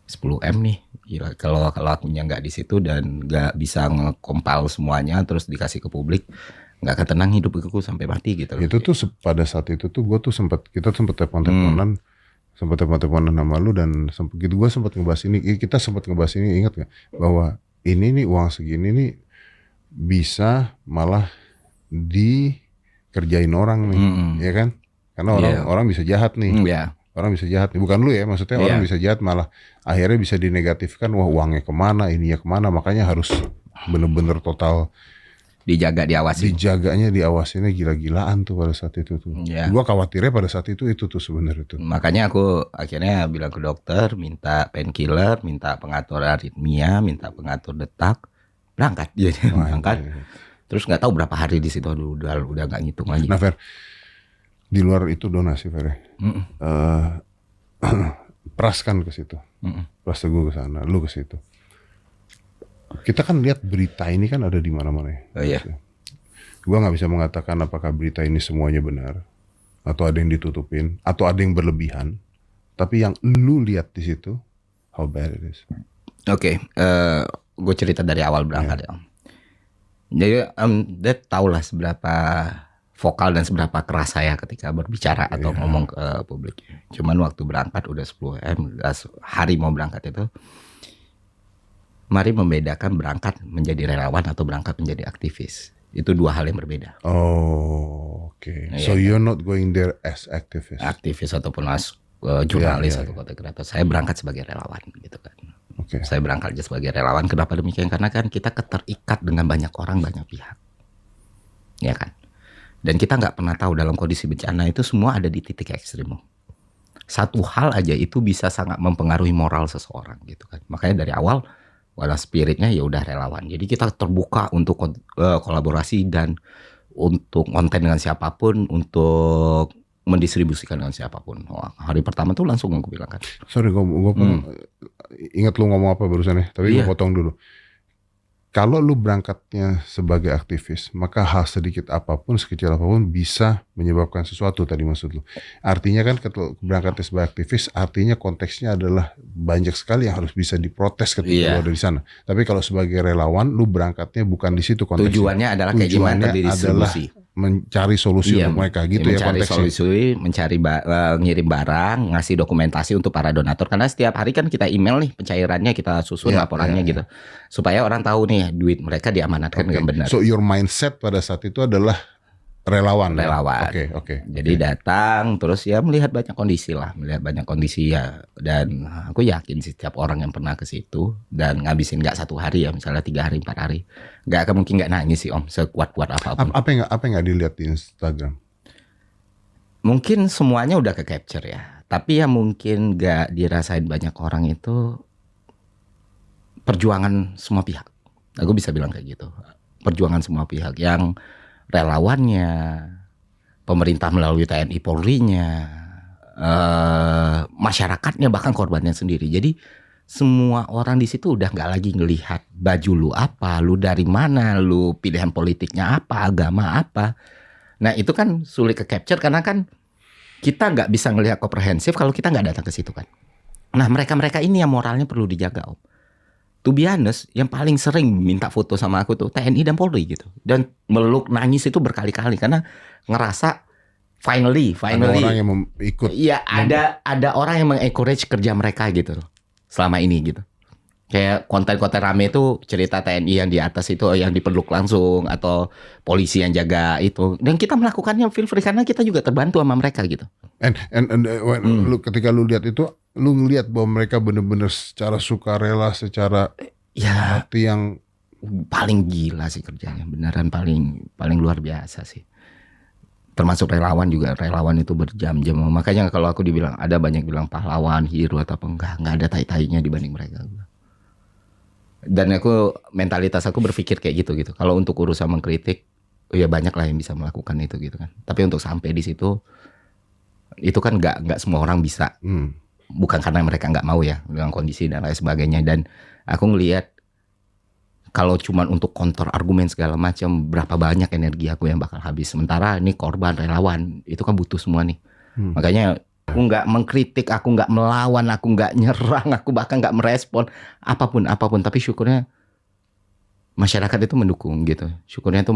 10M nih. Gila, kalau akunya nggak di situ dan nggak bisa nge-compile semuanya terus dikasih ke publik, nggak akan tenang hidup aku sampai mati gitu loh. Itu tuh pada saat itu tuh gue tuh kita sempet telepon-teleponan, sama lu dan gue sempat ngebahas ini, kita sempat ngebahas ini, ingat nggak bahwa ini nih uang segini nih bisa malah dikerjain orang nih, ya kan? Karena orang bisa jahat nih. Orang bisa jahat, bukan lu ya, maksudnya orang bisa jahat malah akhirnya bisa dinegatifkan, wah uangnya kemana, ininya kemana, makanya harus bener-bener total dijaganya, diawasinnya gila-gilaan tuh pada saat itu tuh. Gua khawatirnya pada saat itu tuh sebenarnya tuh. Makanya aku akhirnya bilang ke dokter, minta painkiller, minta pengatur aritmia, minta pengatur detak, berangkat dia berangkat. Terus nggak tahu berapa hari di situ, udah nggak ngitung lagi. Nah Fer, di luar itu donasi Fer, Pras kan ke situ, Pras Teguh ke sana, lu ke situ. Kita kan lihat berita ini kan ada di mana-mana ya. Oh iya. Gua nggak bisa mengatakan apakah berita ini semuanya benar, atau ada yang ditutupin, atau ada yang berlebihan. Tapi yang lu lihat di situ, how bad it is. Oke, gue cerita dari awal berangkat ya. Jadi dia tahu lah seberapa vokal dan seberapa keras saya ketika berbicara atau ngomong ke publik. Cuman waktu berangkat udah 10M, hari mau berangkat itu, mari membedakan berangkat menjadi relawan atau berangkat menjadi aktivis. Itu dua hal yang berbeda. Oh, oke. So you're not going there as activist? Aktivis ataupun as jurnalis atau konten kreator. Saya berangkat sebagai relawan gitu kan. Saya berangkat aja sebagai relawan. Kenapa demikian? Karena kan kita terikat dengan banyak orang, banyak pihak. Ya kan? Dan kita nggak pernah tahu dalam kondisi bencana itu semua ada di titik ekstrim. Satu hal aja itu bisa sangat mempengaruhi moral seseorang gitu kan. Makanya dari awal walau spiritnya ya udah relawan. Jadi kita terbuka untuk kolaborasi dan untuk konten dengan siapapun, untuk mendistribusikan dengan siapapun. Wah, hari pertama tuh langsung aku bilang kan. Sorry, gue ingat lu ngomong apa barusan ya, tapi gue potong dulu. Kalau lu berangkatnya sebagai aktivis, maka hal sedikit apapun, sekecil apapun bisa menyebabkan sesuatu tadi maksud lu. Artinya kan berangkatnya sebagai aktivis, artinya konteksnya adalah banyak sekali yang harus bisa diprotes ketika lu ada di sana. Tapi kalau sebagai relawan, lu berangkatnya bukan di situ konteksnya. Tujuannya adalah kayak gimana didistribusi. Mencari solusi untuk mereka gitu ya konteksnya. Mencari solusi, ngirim barang, ngasih dokumentasi untuk para donatur. Karena setiap hari kan kita email nih pencairannya, kita susun laporannya gitu. Supaya orang tahu nih duit mereka diamanatkan dengan benar. So your mindset pada saat itu adalah relawan. Oke. Jadi datang terus ya melihat banyak kondisi ya, dan aku yakin sih setiap orang yang pernah ke situ dan ngabisin nggak 1 hari ya, misalnya 3 hari 4 hari, nggak akan mungkin nggak nangis sih Om, sekuat-kuat apapun. Apa yang nggak dilihat di Instagram? Mungkin semuanya udah ke capture ya, tapi yang mungkin nggak dirasain banyak orang itu perjuangan semua pihak. Aku bisa bilang kayak gitu, perjuangan semua pihak, yang relawannya, pemerintah melalui TNI Polri-nya, masyarakatnya, bahkan korbannya sendiri. Jadi semua orang di situ udah nggak lagi ngelihat baju lu apa, lu dari mana, lu pilihan politiknya apa, agama apa. Nah itu kan sulit ke capture karena kan kita nggak bisa ngelihat komprehensif kalau kita nggak datang ke situ kan. Nah mereka ini yang moralnya perlu dijaga Om. To be honest, yang paling sering minta foto sama aku tuh TNI dan Polri gitu. Dan meluk nangis itu berkali-kali karena ngerasa finally ada orang yang ikut. Iya, ada orang yang mengencourage kerja mereka gitu loh. Selama ini gitu. Kayak konten-konten rame itu cerita TNI yang di atas itu yang dipeluk langsung atau polisi yang jaga itu. Dan kita melakukannya feel free karena kita juga terbantu sama mereka gitu. Lu ketika lu lihat itu, lu ngelihat bahwa mereka benar-benar secara sukarela, secara hati yang paling gila sih kerjanya, beneran paling luar biasa sih. Termasuk relawan juga, relawan itu berjam-jam. Makanya kalau aku dibilang ada banyak bilang pahlawan, hero atau apa, enggak ada tai-tainya dibanding mereka. Dan mentalitas aku berpikir kayak gitu. Kalau untuk urusan mengkritik, ya banyak lah yang bisa melakukan itu gitu kan. Tapi untuk sampai di situ, itu kan nggak semua orang bisa. Bukan karena mereka nggak mau ya dengan kondisi dan lain sebagainya. Dan aku ngelihat kalau cuman untuk counter argumen segala macam, berapa banyak energi aku yang bakal habis. Sementara ini korban relawan itu kan butuh semua nih. Makanya Aku nggak mengkritik, aku nggak melawan, aku nggak nyerang, aku bahkan nggak merespon apapun. Tapi syukurnya masyarakat itu mendukung gitu. Syukurnya itu